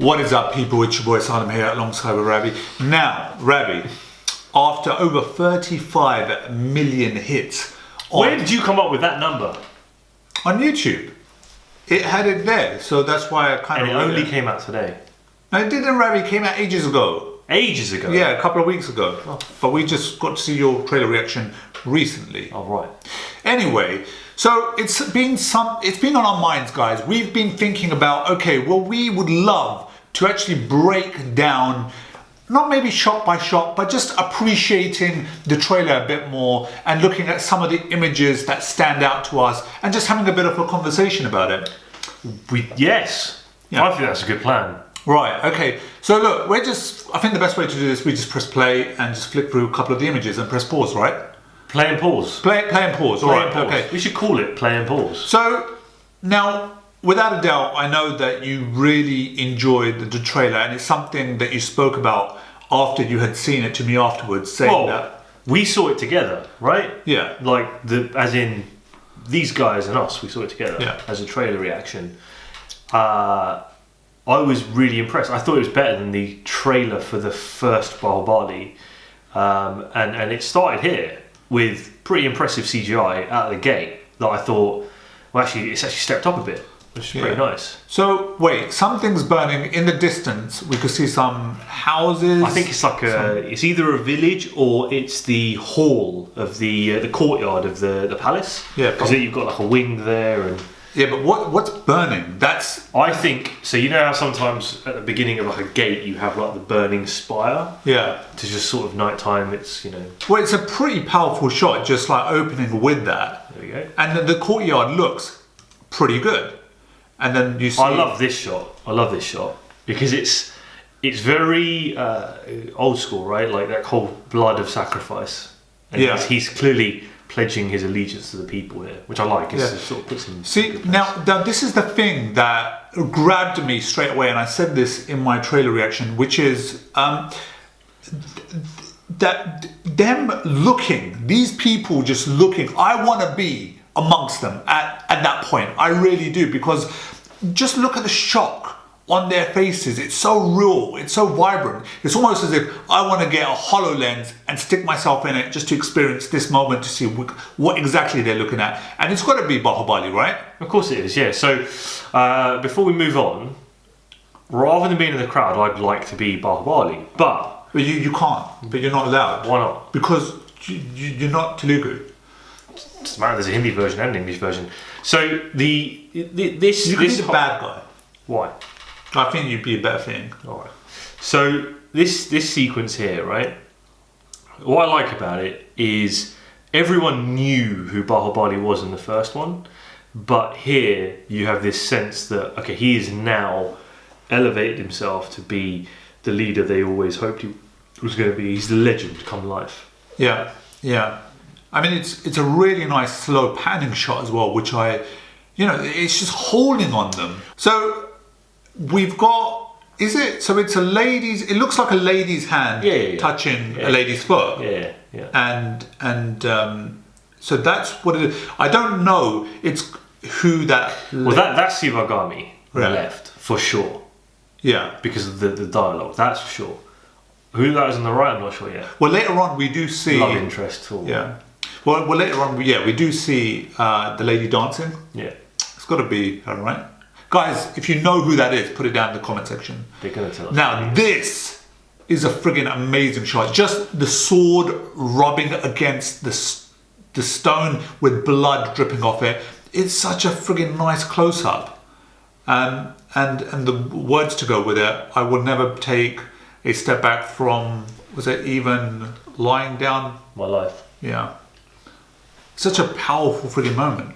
What is up, people? It's your boy Salim here alongside with Ravi. Now, Ravi, after over 35 million hits where did you come up with that number? On YouTube. It had it there, so that's why I kind And of... it only came out today. No, it didn't, Ravi. It came out ages ago. Ages ago? Yeah, a couple of weeks ago. Oh. But we just got to see your trailer reaction recently. Oh, right. Anyway, so it's been on our minds, guys. We've been thinking about, okay, well, we would love to actually break down, not maybe shot by shot, but just appreciating the trailer a bit more and looking at some of the images that stand out to us and just having a bit of a conversation about it. Yes. Yeah. I think that's a good plan. Right, okay. So look, I think the best way to do this, we just press play and just flick through a couple of the images and press pause, right? Play and pause. Play and pause, all right, okay. We should call it play and pause. So, now, without a doubt, I know that you really enjoyed the trailer, and it's something that you spoke about after you had seen it to me afterwards, saying that... we saw it together, right? Yeah. Like, as in, these guys and us, we saw it together as a trailer reaction. I was really impressed. I thought it was better than the trailer for the first Baahubali. And it started here with pretty impressive CGI out of the gate that I thought, well, actually, it's actually stepped up a bit, which is pretty nice. So, wait, something's burning in the distance. We could see some houses. I think it's like it's either a village or it's the hall of the courtyard of the palace. Yeah. Because you've got like a wing there and... Yeah, but what's burning? I think, so you know how sometimes at the beginning of like a gate you have like the burning spire? Yeah. To just sort of nighttime, it's, you know... Well, it's a pretty powerful shot, just like opening with that. There we go. And the courtyard looks pretty good. And then you see... I love this shot because it's very old school, right? Like that whole blood of sacrifice. And he's clearly pledging his allegiance to the people here, which I like. It sort of puts him... See, now this is the thing that grabbed me straight away, and I said this in my trailer reaction, which is that these people just looking, I want to be amongst them at that point. I really do, because just look at the shock on their faces. It's so real, it's so vibrant. It's almost as if I want to get a HoloLens and stick myself in it just to experience this moment, to see what exactly they're looking at. And it's got to be Baahubali, right? Of course it is, yeah. So before we move on, rather than being in the crowd, I'd like to be Baahubali, but you can't, but you're not allowed. Why not? Because you're not Telugu. Doesn't matter, there's a Hindi version and an English version. So you could be the bad guy. Why? I think you'd be a better thing. Alright. So this sequence here, right? What I like about it is everyone knew who Baahubali was in the first one, but here you have this sense that, okay, he is now elevated himself to be the leader they always hoped he was going to be. He's the legend come life. Yeah, yeah. I mean, it's a really nice slow panning shot as well, which it's just holding on them. So we've got, it's a lady's, it looks like a lady's hand touching a lady's foot. Yeah. And so that's what it is. I don't know, it's who that... Well, that's Sivagami on the left, for sure. Yeah. Because of the dialogue, that's for sure. Who that is on the right, I'm not sure yet. Well, later on we do see... Love interest. Yeah. Well, later on, we do see the lady dancing. Yeah. It's got to be her, right? Guys, if you know who that is, put it down in the comment section. They're going to tell us. Now, this is a friggin' amazing shot. Just the sword rubbing against the stone with blood dripping off it. It's such a friggin' nice close-up. And the words to go with it, I will never take a step back from, was it even lying down? My life. Yeah. Such a powerful friggin' moment.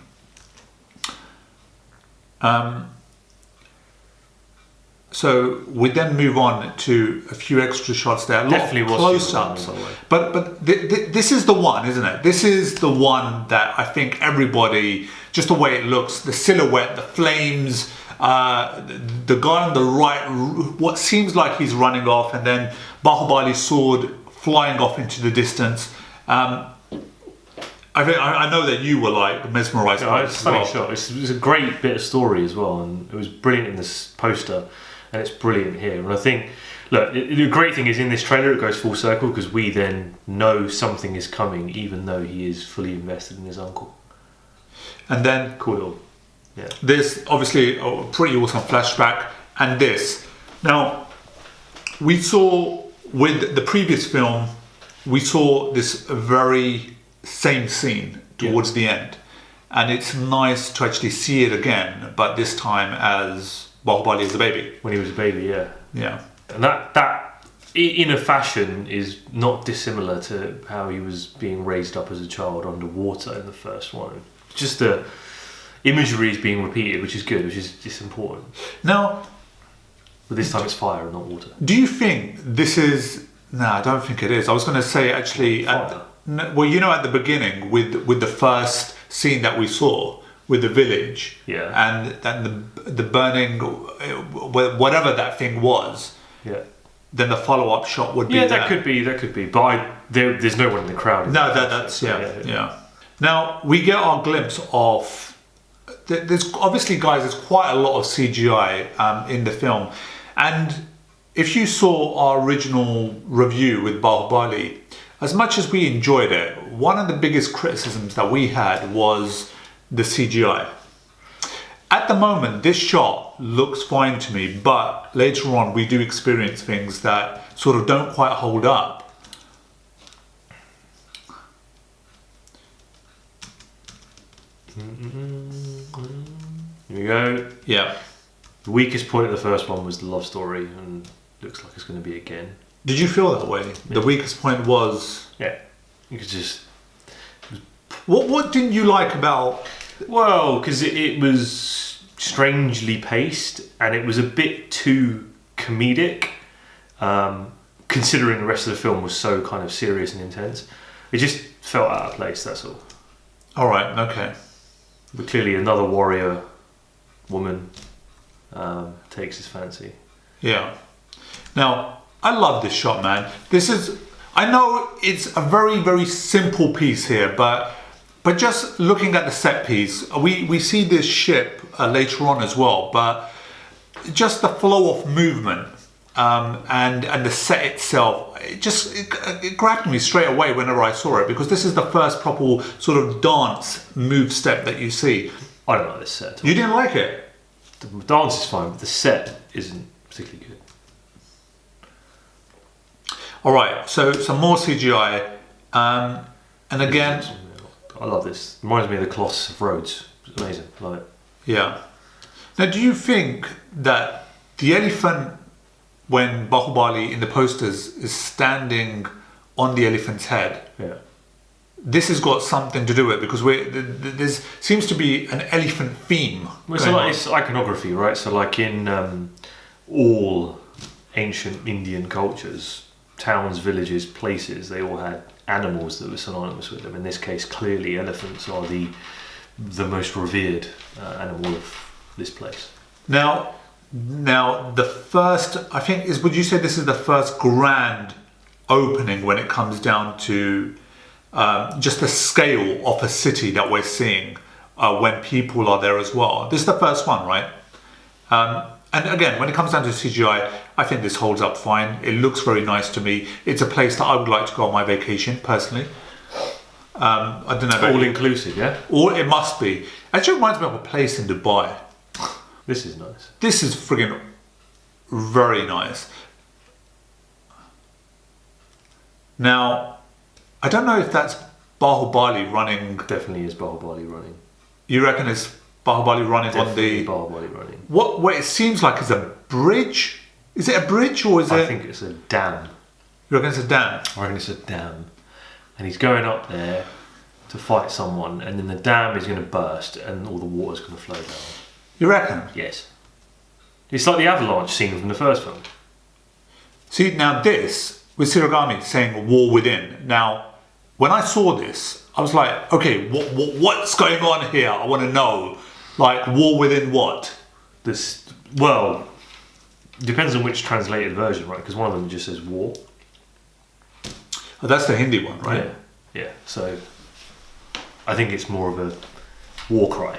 So we then move on to a few extra shots there. Definitely was close-ups. But this is the one, isn't it? This is the one that I think everybody, just the way it looks, the silhouette, the flames, the guy on the right, what seems like he's running off, and then Baahubali's sword flying off into the distance. I know that you were like mesmerised by it. It's a stunning shot. It's a great bit of story as well, and it was brilliant in this poster. and it's brilliant here. And I think, look, the great thing is in this trailer it goes full circle because we then know something is coming, even though he is fully invested in his uncle. And then Cool. Yeah. this obviously a pretty awesome flashback, and this. Now, we saw with the previous film, we saw this very same scene towards the end, and it's nice to actually see it again, but this time as Baahubali as a baby. When he was a baby, yeah. Yeah. And that in a fashion is not dissimilar to how he was being raised up as a child underwater in the first one. Just the imagery is being repeated, which is good, which is just important. Now, But this time it's fire and not water. do you think this is? No, I don't think it is. I was going to say actually. Fire. Well, you know, at the beginning with the first scene that we saw with the village, Yeah. and the burning, whatever that thing was, Yeah. then the follow up shot would be Yeah, there. that could be. But there's no one in the crowd. No, that's yeah. Now we get our glimpse of. There's obviously, guys, there's quite a lot of CGI in the film, and if you saw our original review with Baahubali, as much as we enjoyed it, one of the biggest criticisms that we had was the CGI. At the moment, this shot looks fine to me, but later on we do experience things that sort of don't quite hold up. Here we go. Yeah. The weakest point of the first one was the love story, and looks like it's going to be again. Did you feel that way? The weakest point was... Yeah. You could just... What didn't you like about... Well, because it was strangely paced, and it was a bit too comedic, considering the rest of the film was so kind of serious and intense. It just felt out of place, that's all. All right, okay. But clearly another warrior woman takes his fancy. Yeah. Now, I love this shot, man. This is... I know it's a very, very simple piece here, but just looking at the set piece, we see this ship later on as well, but just the flow of movement and the set itself, it grabbed me straight away whenever I saw it, because this is the first proper sort of dance move step that you see. I don't like this set at all. You didn't like it? The dance is fine, but the set isn't particularly good. All right, so some more CGI, and again... I love this. Reminds me of the Colossus of Rhodes. It's amazing. Love it. Yeah. Now, do you think that the elephant, when Baahubali in the posters is standing on the elephant's head, Yeah. this has got something to do with it? Because there seems to be an elephant theme. Well, going it's on. iconography, right? So, like in all ancient Indian cultures, towns, villages, places, they all had animals that were synonymous with them. In this case, clearly elephants are the most revered animal of this place. Now, the first, I think, would you say this is the first grand opening when it comes down to just the scale of a city that we're seeing when people are there as well? This is the first one, right? And again, when it comes down to CGI, I think this holds up fine. It looks very nice to me. It's a place that I would like to go on my vacation, personally. I don't know about All inclusive, yeah? Or it must be. Actually, it reminds me of a place in Dubai. This is nice. This is friggin' very nice. Now, I don't know if that's Baahubali running. Definitely is Baahubali running. You reckon it's Baahubali running Definitely on the... Baahubali running. What it seems like is a bridge. Is it a bridge or is I it... think it's a dam. You reckon it's a dam? I reckon it's a dam. And he's going up there to fight someone, and then the dam is going to burst and all the water's going to flow down. You reckon? Yes. It's like the avalanche scene from the first film. See, now this, with Sirigami saying war within. Now, when I saw this, I was like, okay, what's going on here? I want to know. Like, war within what? This, well, depends on which translated version, right? Because one of them just says war. Oh, that's the Hindi one, right? Yeah. Yeah. So I think it's more of a war cry,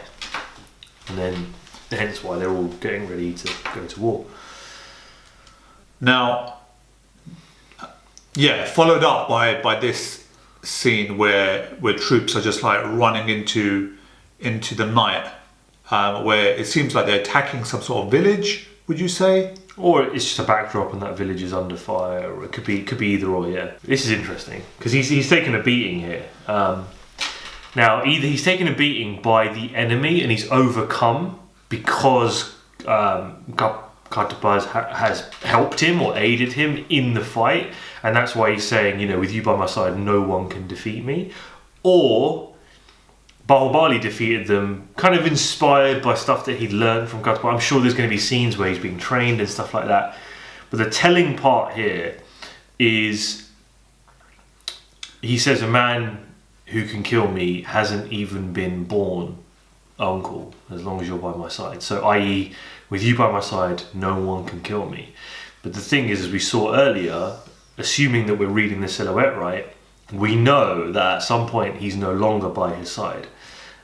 and then hence why they're all getting ready to go to war. Now, yeah, followed up by this scene where troops are just like running into the night, where it seems like they're attacking some sort of village. Would you say? Or it's just a backdrop and that village is under fire, or it could be either or. Yeah, this is interesting because he's taken a beating here. Now, either he's taken a beating by the enemy and he's overcome because Katapaz has helped him or aided him in the fight, and that's why he's saying, you know, with you by my side, no one can defeat me. Or Baahubali defeated them, kind of inspired by stuff that he'd learned from Katapaz. I'm sure there's going to be scenes where he's being trained and stuff like that. But the telling part here is he says, a man who can kill me hasn't even been born, uncle, as long as you're by my side. So, i.e., with you by my side, no one can kill me. But the thing is, as we saw earlier, assuming that we're reading the silhouette right, we know that at some point he's no longer by his side.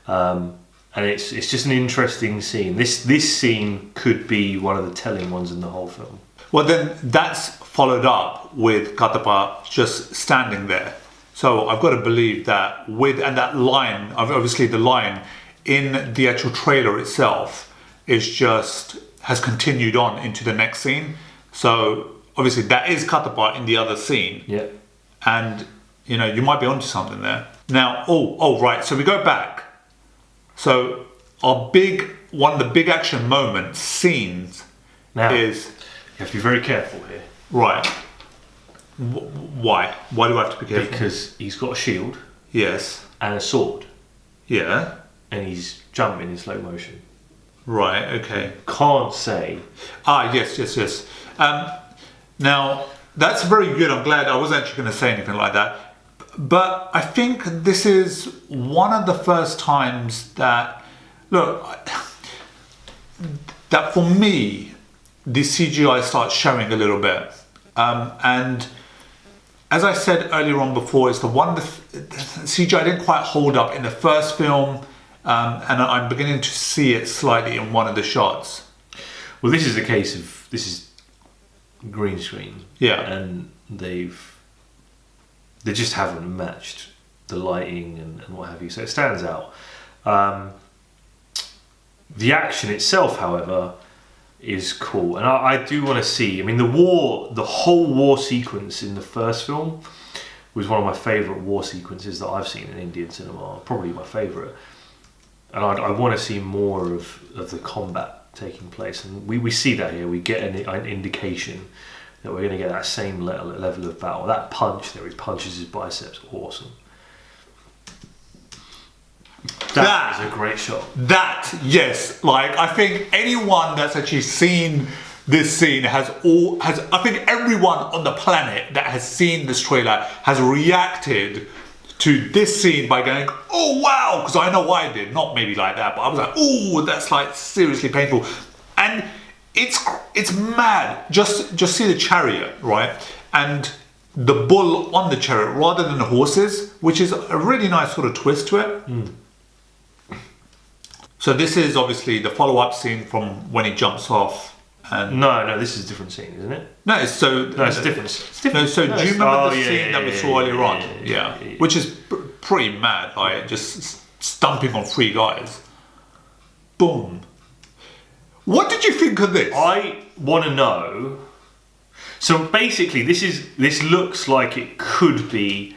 And it's just an interesting scene. This scene could be one of the telling ones in the whole film. Well, then that's followed up with Katapa just standing there. So I've got to believe that and that line, obviously the line in the actual trailer itself has continued on into the next scene. So obviously that is Katapa in the other scene. Yeah. And, you know, you might be onto something there. Now, right, so we go back. So one of the big action scenes now, is... You have to be very careful here. Right. Why? Why do I have to be careful? Because he's got a shield. Yes. And a sword. Yeah. And he's jumping in slow motion. Right, okay. Can't say. Yes. Now, that's very good. I'm glad I wasn't actually going to say anything like that. But I think this is one of the first times that for me, the CGI starts showing a little bit. And as I said earlier on before, it's the CGI didn't quite hold up in the first film, and I'm beginning to see it slightly in one of the shots. Well, this is a case of, this is green screen. Yeah. And they just haven't matched the lighting and what have you, so it stands out. The action itself, however, is cool, and I do want to see. I mean, the whole war sequence in the first film was one of my favourite war sequences that I've seen in Indian cinema, probably my favourite. And I want to see more of the combat taking place, and we see that here. We get an indication that we're going to get that same level of battle. That punch there, he punches his biceps, awesome. That is a great shot. Yes, like I think anyone that's actually seen this scene I think everyone on the planet that has seen this trailer has reacted to this scene by going, oh wow, because I know I did, not maybe like that, but I was like, oh, that's like seriously painful. And it's mad. Just see the chariot, right? And the bull on the chariot rather than the horses, which is a really nice sort of twist to it. So this is obviously the follow-up scene from when he jumps off. And no, this is a different scene, isn't it? No, it's different. It's different. No, so do you remember the scene that we saw earlier on? Yeah. Which is pretty mad, like just stumping on 3 guys. Boom. What did you think of this? I want to know. So basically, this looks like it could be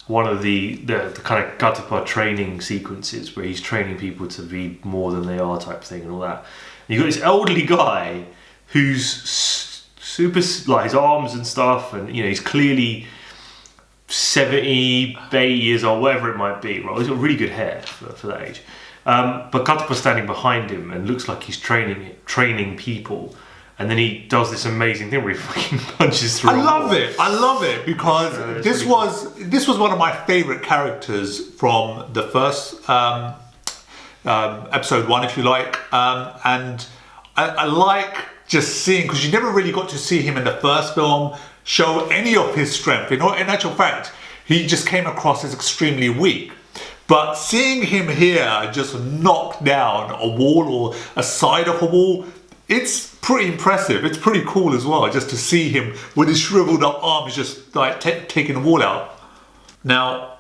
one of the kind of Katapa training sequences where he's training people to be more than they are type thing and all that. And you've got this elderly guy who's super, like his arms and stuff, and you know he's clearly 78 years old, whatever it might be. Right, he's got really good hair for that age. But Katapa's standing behind him and looks like he's training people. And then he does this amazing thing where he fucking punches through. I love it because this was one of my favourite characters from the first episode 1, if you like. And I like just seeing, because you never really got to see him in the first film show any of his strength. You know, in actual fact, he just came across as extremely weak. But seeing him here just knock down a wall or a side of a wall, it's pretty impressive. It's pretty cool as well, just to see him with his shriveled up arms just like taking the wall out. Now,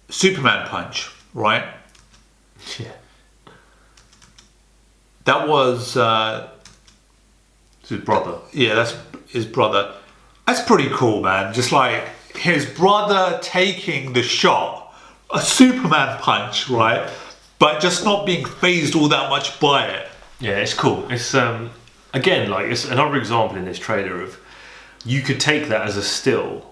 Superman punch, right? Yeah. That was It's his brother. yeah, that's his brother. That's pretty cool, man. Just like his brother taking the shot, a Superman punch, right? But just not being phased all that much by it. Yeah, it's cool. It's again, like, it's another example in this trailer of you could take that as a still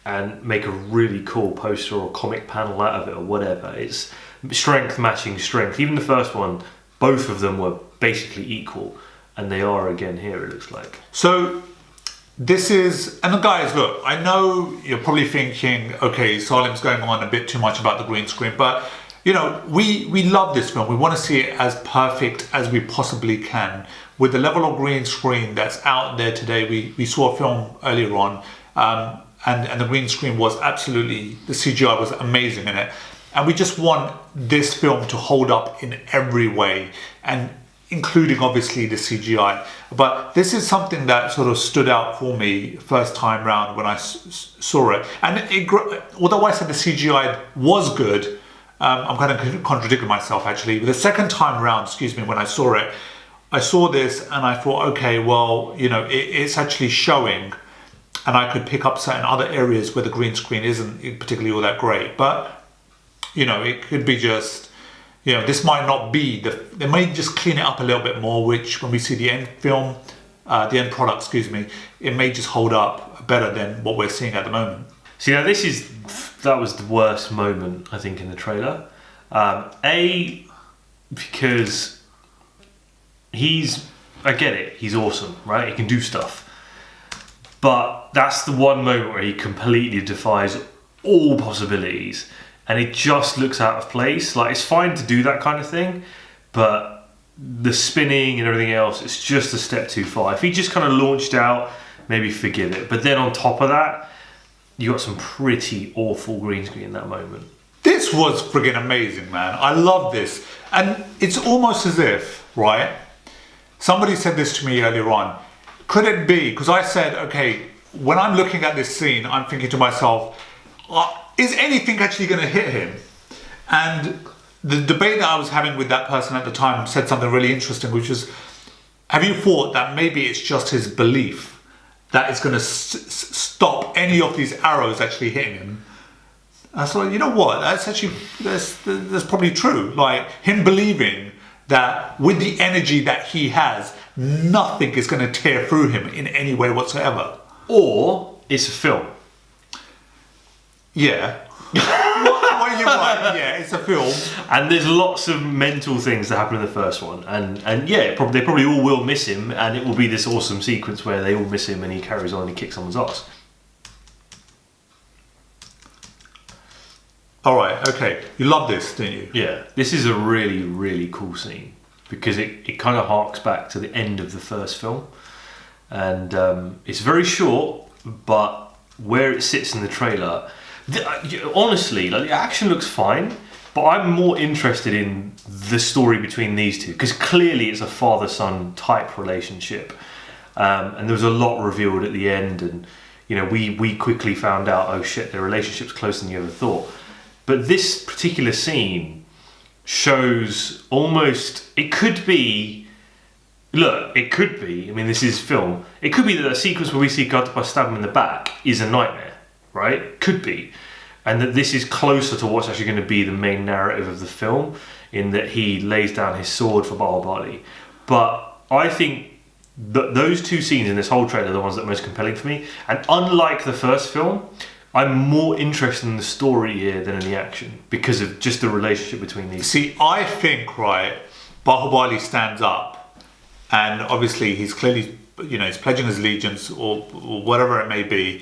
and make a really cool poster or comic panel out of it or whatever. It's strength matching strength. Even the first one, both of them were basically equal, and they are again here, it looks like. So this is, and guys, look, I know you're probably thinking, okay, Salim's going on a bit too much about the green screen, but you know, we love this film. We want to see it as perfect as we possibly can. With the level of green screen that's out there today, we saw a film earlier on, and the green screen was absolutely, the CGI was amazing in it. And we just want this film to hold up in every way, and including obviously the CGI. But this is something that sort of stood out for me first time round when I saw it. And although I said the CGI was good, I'm kind of contradicting myself actually. But the second time round, when I saw it, I saw this and I thought, okay, well, you know, it's actually showing, and I could pick up certain other areas where the green screen isn't particularly all that great. But, you know, it could be just, you know, this might not be, they may just clean it up a little bit more, which when we see the end film, the end product, it may just hold up better than what we're seeing at the moment. See, now that was the worst moment, I think, in the trailer. Because I get it, he's awesome, right? He can do stuff. But that's the one moment where he completely defies all possibilities, and it just looks out of place. Like, it's fine to do that kind of thing, but the spinning and everything else, it's just a step too far. If he just kind of launched out, maybe forgive it. But then on top of that, you got some pretty awful green screen in that moment. This was friggin' amazing, man. I love this. And it's almost as if, right, somebody said this to me earlier on. Could it be, because I said, okay, when I'm looking at this scene, I'm thinking to myself, is anything actually going to hit him? And the debate that I was having with that person at the time said something really interesting, which is, have you thought that maybe it's just his belief that it's going to stop any of these arrows actually hitting him? I thought, you know what, that's probably true. Like, him believing that with the energy that he has, nothing is going to tear through him in any way whatsoever. Or it's a film. Yeah. Well, you're right. Yeah, it's a film. And there's lots of mental things that happen in the first one. And yeah, they probably all will miss him, and it will be this awesome sequence where they all miss him and he carries on and he kicks someone's ass. Alright, okay. You love this, didn't you? Yeah. This is a really, really cool scene, because it kind of harks back to the end of the first film. And it's very short, but where it sits in the trailer, honestly, like, the action looks fine, but I'm more interested in the story between these two, because clearly it's a father-son type relationship, and there was a lot revealed at the end, and you know, we quickly found out, oh shit, their relationship's closer than you ever thought. But this particular scene shows almost, it could be, I mean, this is film, it could be that a sequence where we see Gadpa stab him in the back is a nightmare, right? Could be. And that this is closer to what's actually going to be the main narrative of the film, in that he lays down his sword for Baahubali. But I think that those two scenes in this whole trailer are the ones that are most compelling for me. And unlike the first film, I'm more interested in the story here than in the action, because of just the relationship between these. See, I think, right, Baahubali stands up, and obviously he's clearly, you know, he's pledging his allegiance or whatever it may be,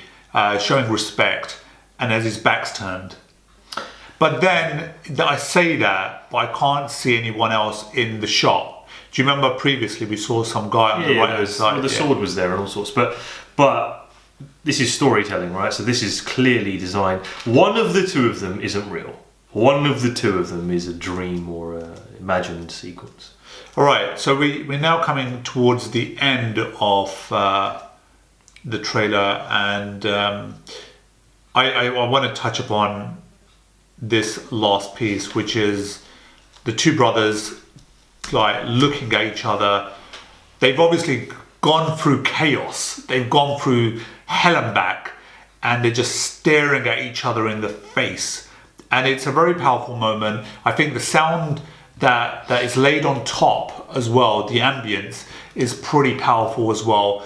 showing respect, and as his back's turned. But then I say that, but I can't see anyone else in the shot. Do you remember previously we saw some guy on the right hand side? Well, the sword was there and all sorts, but this is storytelling, right? So this is clearly designed. One of the two of them isn't real. One of the two of them is a dream or an imagined sequence. All right, so we're now coming towards the end of the trailer, and I want to touch upon this last piece, which is the two brothers like looking at each other. They've obviously gone through chaos. They've gone through hell and back, and they're just staring at each other in the face. And it's a very powerful moment. I think the sound that is laid on top as well, the ambience, is pretty powerful as well.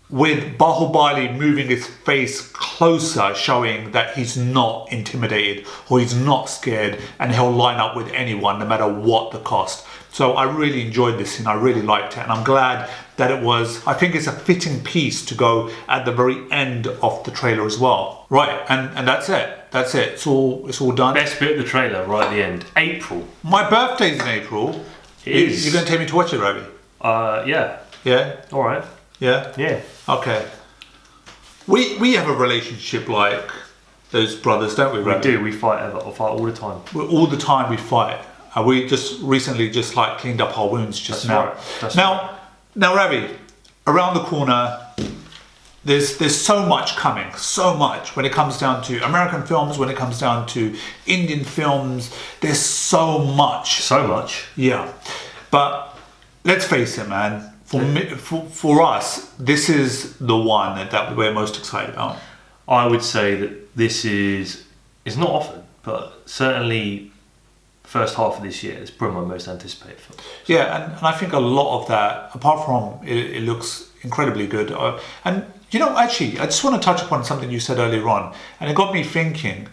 With Baahubali moving his face closer, showing that he's not intimidated or he's not scared, and he'll line up with anyone no matter what the cost. So I really enjoyed this scene. I really liked it, and I'm glad that it was. I think it's a fitting piece to go at the very end of the trailer as well. Right, and that's it. That's it. It's all done. Best bit of the trailer right at the end. April. My birthday's in April. It is. You're going to take me to watch it, Ravi? Yeah. Yeah? All right. Yeah? Yeah. Okay. We have a relationship like those brothers, don't we, Ravi? We do. We fight all the time. All the time we fight. We just recently like cleaned up our wounds just now. Right. Now, Ravi, around the corner, there's so much coming, so much when it comes down to American films, when it comes down to Indian films. There's so much. So much. Yeah, but let's face it, man. For us, this is the one that we're most excited about. I would say that this is. It's not often, but certainly first half of this year is probably my most anticipated film. Yeah, and I think a lot of that, apart from it looks incredibly good. And actually, I just want to touch upon something you said earlier on, and it got me thinking.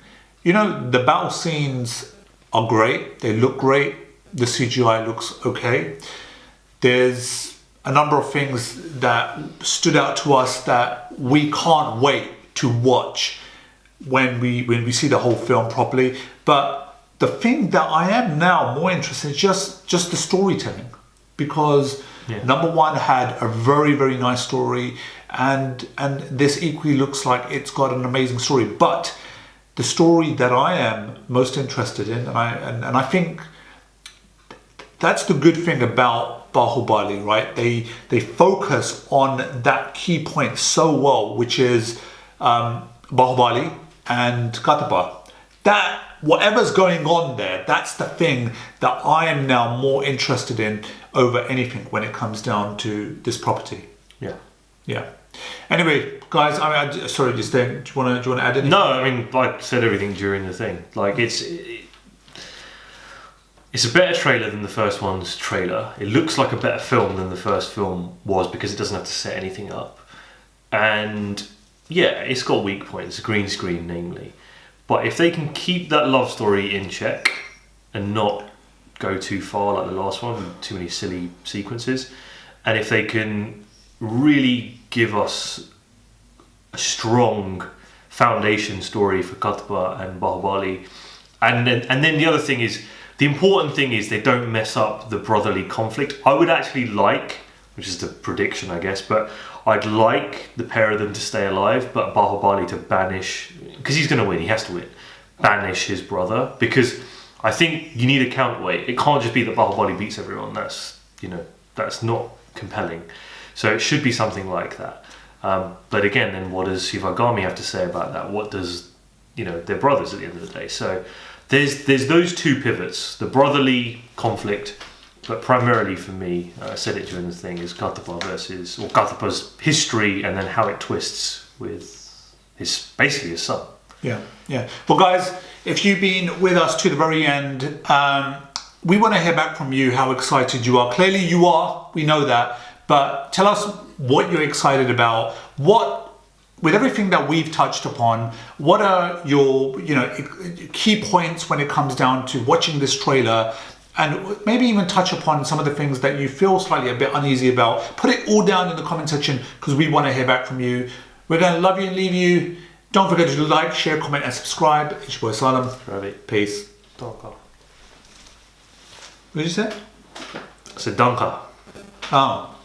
The battle scenes are great. They look great. The CGI looks okay. There's a number of things that stood out to us that we can't wait to watch when we see the whole film properly. But the thing that I am now more interested in is just the storytelling, because number one had a very, very nice story, and this equally looks like it's got an amazing story. But the story that I am most interested in, and I think that's the good thing about Baahubali, right? They focus on that key point so well, which is Baahubali and Katapa. That whatever's going on there, that's the thing that I am now more interested in over anything when it comes down to this property. Yeah. Anyway, guys, sorry, just think. Do you want to add anything? No, I mean, I said everything during the thing. Like it's a better trailer than the first one's trailer. It looks like a better film than the first film was because it doesn't have to set anything up. And yeah, it's got weak points, green screen namely. But if they can keep that love story in check and not go too far like the last one with too many silly sequences, and if they can really give us a strong foundation story for Katpa and Baahubali, and then the other thing is, the important thing is they don't mess up the brotherly conflict. I would actually like, which is the prediction I guess, but I'd like the pair of them to stay alive, but Baahubali to banish, because he's going to win, he has to win, banish his brother, because I think you need a counterweight. It can't just be that Baahubali beats everyone. That's not compelling. So it should be something like that. But again, then what does Shivagami have to say about that? What does, they're brothers at the end of the day. So there's those two pivots, the brotherly conflict, but primarily for me, I said it during the thing, is Kathapa's history and then how it twists with basically his son. Yeah. Well, guys, if you've been with us to the very end, we want to hear back from you how excited you are. Clearly you are, we know that, but tell us what you're excited about. With everything that we've touched upon, what are your key points when it comes down to watching this trailer? And maybe even touch upon some of the things that you feel slightly a bit uneasy about. Put it all down in the comment section because we want to hear back from you. We're going to love you and leave you. Don't forget to like, share, comment and subscribe. It's your boy Salam. Peace. Danka. What did you say? I said Danka. Oh.